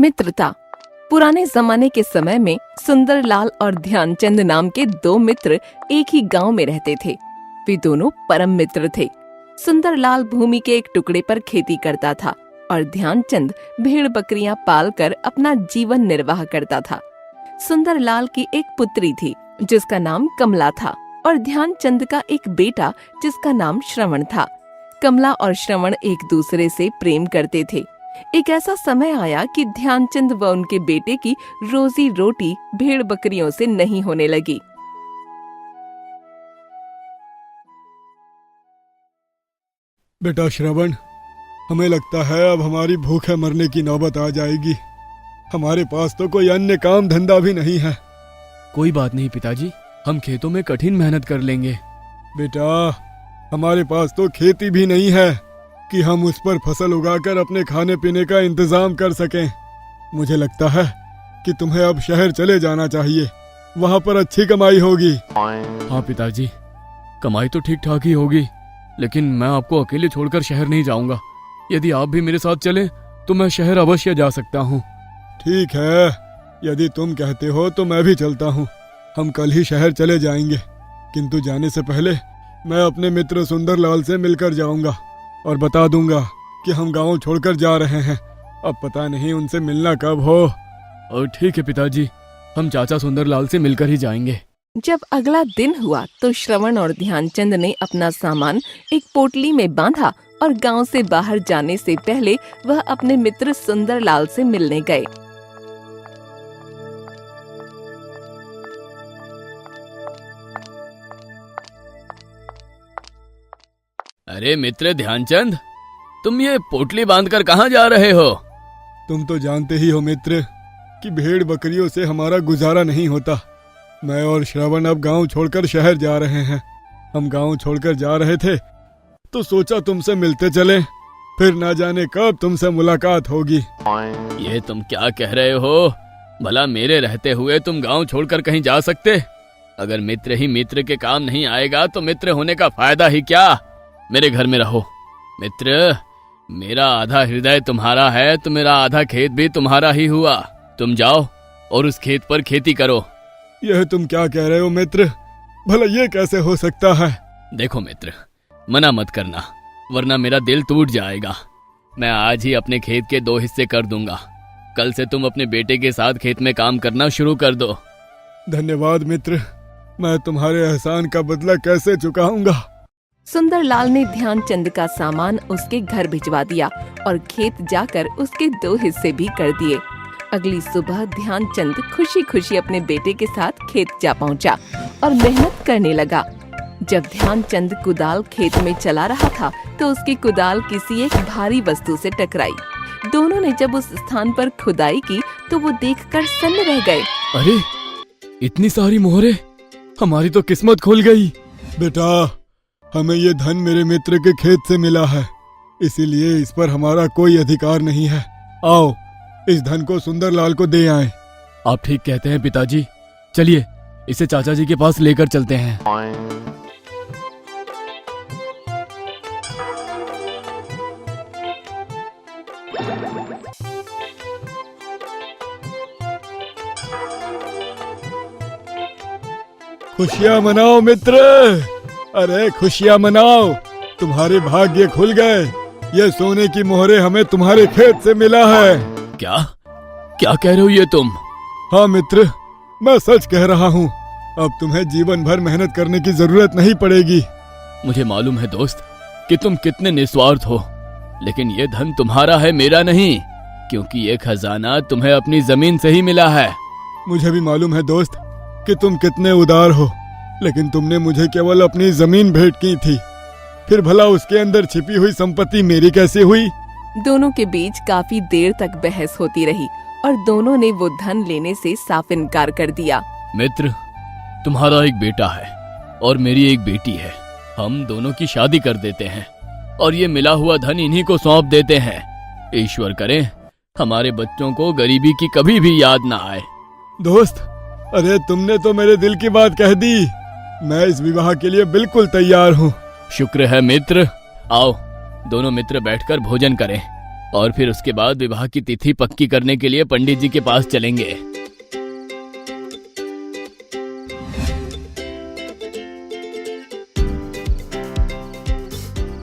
मित्रता। पुराने जमाने के समय में सुंदरलाल और ध्यानचंद नाम के दो मित्र एक ही गांव में रहते थे। वे दोनों परम मित्र थे। सुंदरलाल भूमि के एक टुकड़े पर खेती करता था और ध्यानचंद भेड़ बकरियां पालकर अपना जीवन निर्वाह करता था। सुंदरलाल की एक पुत्री थी जिसका नाम कमला था और ध्यानचंद का एक बेटा जिसका नाम श्रवण था। कमला और श्रवण एक दूसरे से प्रेम करते थे। एक ऐसा समय आया कि ध्यानचंद व उनके बेटे की रोजी रोटी भेड़ बकरियों से नहीं होने लगी। बेटा श्रवण, हमें लगता है अब हमारी भूखे मरने की नौबत आ जाएगी। हमारे पास तो कोई अन्य काम धंधा भी नहीं है। कोई बात नहीं पिताजी, हम खेतों में कठिन मेहनत कर लेंगे। बेटा, हमारे पास तो खेती भी नहीं है कि हम उस पर फसल उगाकर अपने खाने पीने का इंतजाम कर सकें। मुझे लगता है कि तुम्हें अब शहर चले जाना चाहिए, वहाँ पर अच्छी कमाई होगी। हाँ पिताजी, कमाई तो ठीक ठाक ही होगी, लेकिन मैं आपको अकेले छोड़कर शहर नहीं जाऊंगा। यदि आप भी मेरे साथ चलें तो मैं शहर अवश्य जा सकता हूँ। ठीक है, यदि तुम कहते हो तो मैं भी चलता हूँ। हम कल ही शहर चले जाएंगे, किंतु जाने से पहले मैं अपने मित्र सुंदरलाल से मिलकर जाऊंगा और बता दूंगा कि हम गांव छोड़कर जा रहे हैं। अब पता नहीं उनसे मिलना कब हो। और ठीक है पिताजी, हम चाचा सुंदरलाल से मिलकर ही जाएंगे। जब अगला दिन हुआ तो श्रवण और ध्यानचंद ने अपना सामान एक पोटली में बांधा और गांव से बाहर जाने से पहले वह अपने मित्र सुंदरलाल से मिलने गए। अरे मित्र ध्यानचंद, तुम ये पोटली बांधकर कहाँ जा रहे हो? तुम तो जानते ही हो मित्र कि भेड़ बकरियों से हमारा गुजारा नहीं होता। मैं और श्रवण अब गांव छोड़कर शहर जा रहे हैं। हम गांव छोड़कर जा रहे थे तो सोचा तुमसे मिलते चले, फिर ना जाने कब तुमसे मुलाकात होगी। ये तुम क्या कह रहे हो? भला मेरे रहते हुए तुम गांव छोड़कर कहीं जा सकते? अगर मित्र ही मित्र के काम नहीं आएगा तो मित्र होने का फायदा ही क्या? मेरे घर में रहो मित्र। मेरा आधा हृदय तुम्हारा है तो मेरा आधा खेत भी तुम्हारा ही हुआ। तुम जाओ और उस खेत पर खेती करो। यह तुम क्या कह रहे हो मित्र? भला ये कैसे हो सकता है? देखो मित्र, मना मत करना वरना मेरा दिल टूट जाएगा। मैं आज ही अपने खेत के 2 हिस्से कर दूंगा। कल से तुम अपने बेटे के साथ खेत में काम करना शुरू कर दो। धन्यवाद मित्र, मैं तुम्हारे एहसान का बदला कैसे चुकाऊंगा। सुंदरलाल ने ध्यानचंद का सामान उसके घर भिजवा दिया और खेत जाकर उसके 2 हिस्से भी कर दिए। अगली सुबह ध्यानचंद खुशी खुशी अपने बेटे के साथ खेत जा पहुंचा और मेहनत करने लगा। जब ध्यानचंद कुदाल खेत में चला रहा था तो उसकी कुदाल किसी एक भारी वस्तु से टकराई। दोनों ने जब उस स्थान पर खुदाई की तो वो देखकर सन्न रह गए। अरे इतनी सारी मोहरे, हमारी तो किस्मत खुल गई। बेटा, हमें ये धन मेरे मित्र के खेत से मिला है, इसीलिए इस पर हमारा कोई अधिकार नहीं है। आओ इस धन को सुंदरलाल को दे आएं। आप ठीक कहते हैं पिताजी, चलिए इसे चाचा जी के पास लेकर चलते हैं। खुशियाँ मनाओ मित्र, अरे खुशियाँ मनाओ, तुम्हारे भाग्य खुल गए। ये सोने की मोहरे हमें तुम्हारे खेत से मिला है। क्या क्या कह रहे हो ये तुम? हाँ मित्र, मैं सच कह रहा हूँ। अब तुम्हें जीवन भर मेहनत करने की जरूरत नहीं पड़ेगी। मुझे मालूम है दोस्त कि तुम कितने निस्वार्थ हो, लेकिन ये धन तुम्हारा है, मेरा नहीं, क्योंकि ये खजाना तुम्हें अपनी जमीन से ही मिला है। मुझे भी मालूम है दोस्त कि तुम कितने उदार हो, लेकिन तुमने मुझे केवल अपनी जमीन भेंट की थी, फिर भला उसके अंदर छिपी हुई संपत्ति मेरी कैसे हुई? दोनों के बीच काफी देर तक बहस होती रही और दोनों ने वो धन लेने से साफ इनकार कर दिया। मित्र, तुम्हारा एक बेटा है और मेरी एक बेटी है। हम दोनों की शादी कर देते हैं और ये मिला हुआ धन इन्हीं को सौंप देते हैं। ईश्वर करे हमारे बच्चों को गरीबी की कभी भी याद ना आए। दोस्त, अरे तुमने तो मेरे दिल की बात कह दी। मैं इस विवाह के लिए बिल्कुल तैयार हूँ। शुक्र है मित्र। आओ दोनों मित्र बैठकर भोजन करें। और फिर उसके बाद विवाह की तिथि पक्की करने के लिए पंडित जी के पास चलेंगे।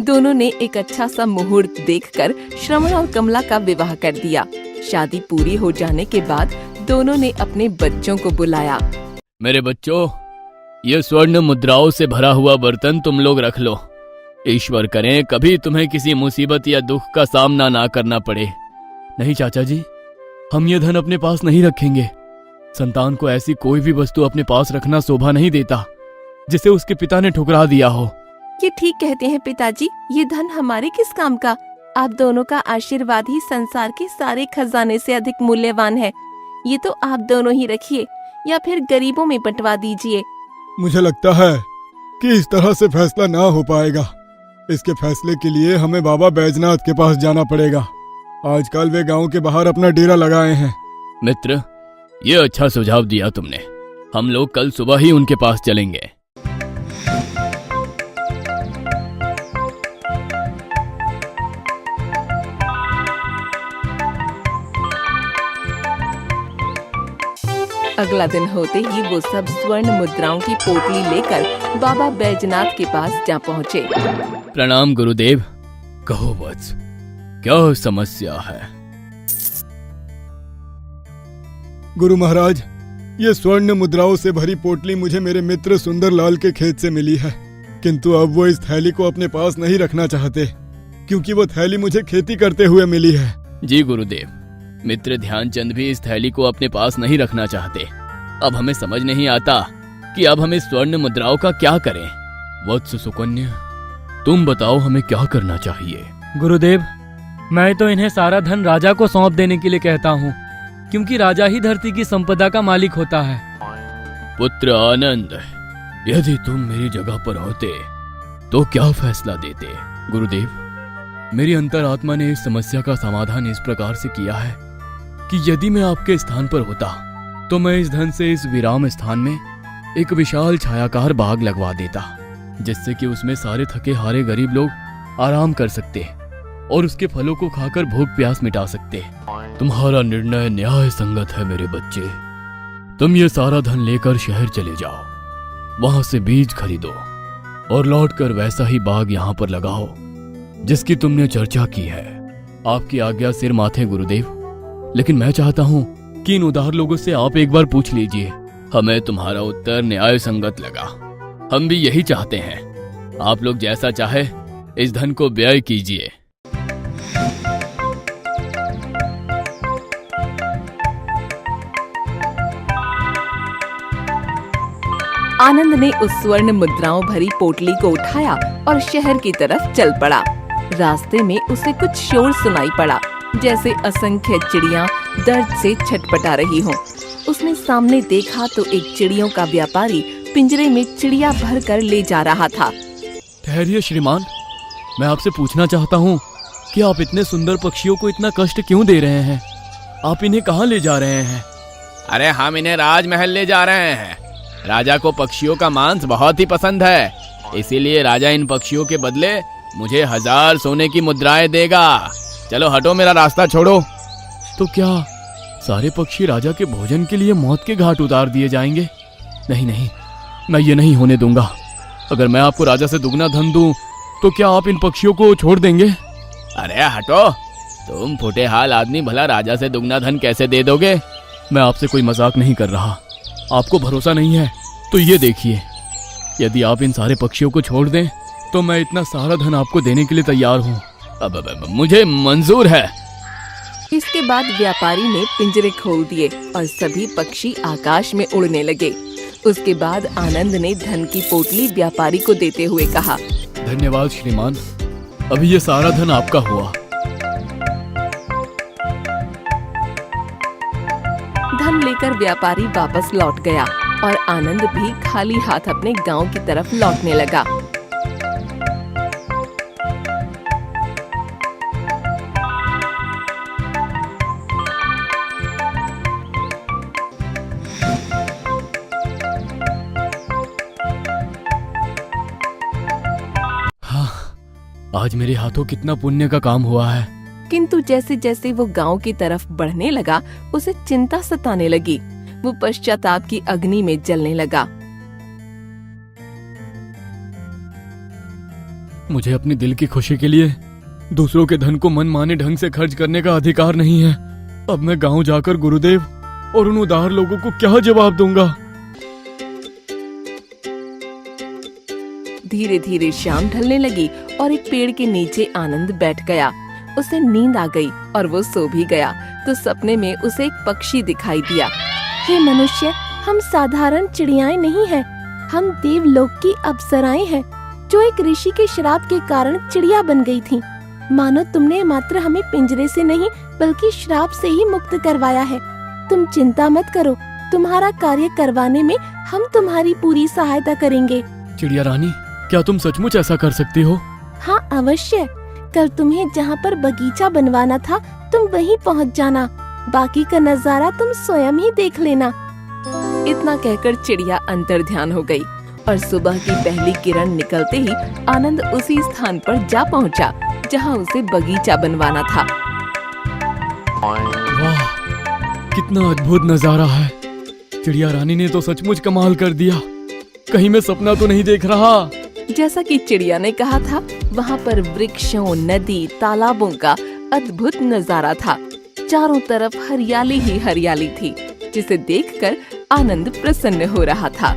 दोनों ने एक अच्छा सा मुहूर्त देखकर श्रवण और कमला का विवाह कर दिया। शादी पूरी हो जाने के बाद दोनों ने अपने बच्चों को बुलाया। मेरे बच्चों, ये स्वर्ण मुद्राओं से भरा हुआ बर्तन तुम लोग रख लो। ईश्वर करें कभी तुम्हें किसी मुसीबत या दुख का सामना ना करना पड़े। नहीं चाचा जी, हम ये धन अपने पास नहीं रखेंगे। संतान को ऐसी कोई भी वस्तु अपने पास रखना शोभा नहीं देता जिसे उसके पिता ने ठुकरा दिया हो। ये ठीक कहते हैं पिताजी, ये धन हमारे किस काम का? आप दोनों का आशीर्वाद ही संसार के सारे खजाने से अधिक मूल्यवान है। ये तो आप दोनों ही रखिए या फिर गरीबों में बंटवा दीजिए। मुझे लगता है कि इस तरह से फैसला ना हो पाएगा। इसके फैसले के लिए हमें बाबा बैजनाथ के पास जाना पड़ेगा। आजकल वे गांव के बाहर अपना डेरा लगाए हैं। मित्र, ये अच्छा सुझाव दिया तुमने। हम लोग कल सुबह ही उनके पास चलेंगे। अगला दिन होते ही वो सब स्वर्ण मुद्राओं की पोटली लेकर बाबा बैजनाथ के पास जा पहुँचे। प्रणाम गुरुदेव। कहो वत्स, क्या समस्या है? गुरु महाराज, ये स्वर्ण मुद्राओं से भरी पोटली मुझे मेरे मित्र सुंदरलाल के खेत से मिली है, किंतु अब वो इस थैली को अपने पास नहीं रखना चाहते क्योंकि वो थैली मुझे खेती करते हुए मिली है। जी गुरुदेव, मित्र ध्यानचंद भी इस थैली को अपने पास नहीं रखना चाहते। अब हमें समझ नहीं आता कि अब हमें स्वर्ण मुद्राओं का क्या करें। वत्स सुकन्या, तुम बताओ हमें क्या करना चाहिए? गुरुदेव, मैं तो इन्हें सारा धन राजा को सौंप देने के लिए कहता हूँ, क्योंकि राजा ही धरती की संपदा का मालिक होता है। पुत्र आनंद, यदि तुम मेरी जगह पर होते तो क्या फैसला देते? गुरुदेव, मेरी अंतरात्मा ने इस समस्या का समाधान इस प्रकार से किया है कि यदि मैं आपके स्थान पर होता तो मैं इस धन से इस विराम स्थान में एक विशाल छायाकार बाग लगवा देता, जिससे कि उसमें सारे थके हारे गरीब लोग आराम कर सकते और उसके फलों को खाकर भूख प्यास मिटा सकते। तुम्हारा निर्णय न्याय संगत है मेरे बच्चे। तुम ये सारा धन लेकर शहर चले जाओ, वहां से बीज खरीदो और लौटकर वैसा ही बाग यहाँ पर लगाओ जिसकी तुमने चर्चा की है। आपकी आज्ञा सिर माथे गुरुदेव, लेकिन मैं चाहता हूँ कि इन उदार लोगों से आप एक बार पूछ लीजिए। हमें तुम्हारा उत्तर न्याय संगत लगा। हम भी यही चाहते हैं। आप लोग जैसा चाहे इस धन को व्यय कीजिए। आनंद ने उस स्वर्ण मुद्राओं भरी पोटली को उठाया और शहर की तरफ चल पड़ा। रास्ते में उसे कुछ शोर सुनाई पड़ा, जैसे असंख्य चिड़ियां दर्द से छटपटा रही हों। उसने सामने देखा तो एक चिड़ियों का व्यापारी पिंजरे में चिड़िया भर कर ले जा रहा था। ठहरिए श्रीमान, मैं आपसे पूछना चाहता हूँ कि आप इतने सुंदर पक्षियों को इतना कष्ट क्यों दे रहे हैं? आप इन्हें कहाँ ले जा रहे हैं? अरे हम इन्हें राजमहल ले जा रहे हैं। राजा को पक्षियों का मांस बहुत ही पसंद है, इसीलिए राजा इन पक्षियों के बदले मुझे 1000 सोने की मुद्राएं देगा। चलो हटो, मेरा रास्ता छोड़ो। तो क्या सारे पक्षी राजा के भोजन के लिए मौत के घाट उतार दिए जाएंगे? नहीं नहीं, मैं ये नहीं होने दूंगा। अगर मैं आपको राजा से दुगना धन दूं तो क्या आप इन पक्षियों को छोड़ देंगे? अरे हटो, तुम फुटे हाल आदमी, भला राजा से दुगना धन कैसे दे दोगे? मैं आपसे कोई मजाक नहीं कर रहा। आपको भरोसा नहीं है तो ये देखिए, यदि आप इन सारे पक्षियों को छोड़ दें तो मैं इतना सारा धन आपको देने के लिए तैयार हूँ। अब मुझे मंजूर है। इसके बाद व्यापारी ने पिंजरे खोल दिए और सभी पक्षी आकाश में उड़ने लगे। उसके बाद आनंद ने धन की पोटली व्यापारी को देते हुए कहा, धन्यवाद श्रीमान, अभी ये सारा धन आपका हुआ। धन लेकर व्यापारी वापस लौट गया और आनंद भी खाली हाथ अपने गांव की तरफ लौटने लगा। हाँ, आज मेरे हाथों कितना पुण्य का काम हुआ है। किंतु जैसे जैसे वो गांव की तरफ बढ़ने लगा उसे चिंता सताने लगी। वो पश्चाताप की अग्नि में जलने लगा। मुझे अपनी दिल की खुशी के लिए दूसरों के धन को मनमाने ढंग से खर्च करने का अधिकार नहीं है। अब मैं गांव जाकर गुरुदेव और उन उदार लोगों को क्या जवाब दूंगा। धीरे धीरे शाम ढलने लगी और एक पेड़ के नीचे आनंद बैठ गया। उसे नींद आ गई और वो सो भी गया तो सपने में उसे एक पक्षी दिखाई दिया। हे मनुष्य, हम साधारण चिड़ियाएं नहीं हैं, हम देवलोक की अप्सराएं हैं जो एक ऋषि के श्राप के कारण चिड़िया बन गई थीं। मानो तुमने मात्र हमें पिंजरे से नहीं बल्कि श्राप से ही मुक्त करवाया है। तुम चिंता मत करो, तुम्हारा कार्य करवाने में हम तुम्हारी पूरी सहायता करेंगे। चिड़िया रानी, क्या तुम सचमुच ऐसा कर सकती हो? हाँ अवश्य। कल तुम्हें जहाँ पर बगीचा बनवाना था तुम वहीं पहुँच जाना, बाकी का नजारा तुम स्वयं ही देख लेना। इतना कहकर चिड़िया अंतर्ध्यान हो गई और सुबह की पहली किरण निकलते ही आनंद उसी स्थान पर जा पहुँचा जहाँ उसे बगीचा बनवाना था। वाह, कितना अद्भुत नजारा है। चिड़िया रानी ने तो सचमुच कमाल कर दिया। कहीं मैं सपना तो नहीं देख रहा। जैसा कि चिड़िया ने कहा था, वहाँ पर वृक्षों, नदी, तालाबों का अद्भुत नजारा था। चारों तरफ हरियाली ही हरियाली थी, जिसे देखकर आनंद प्रसन्न हो रहा था।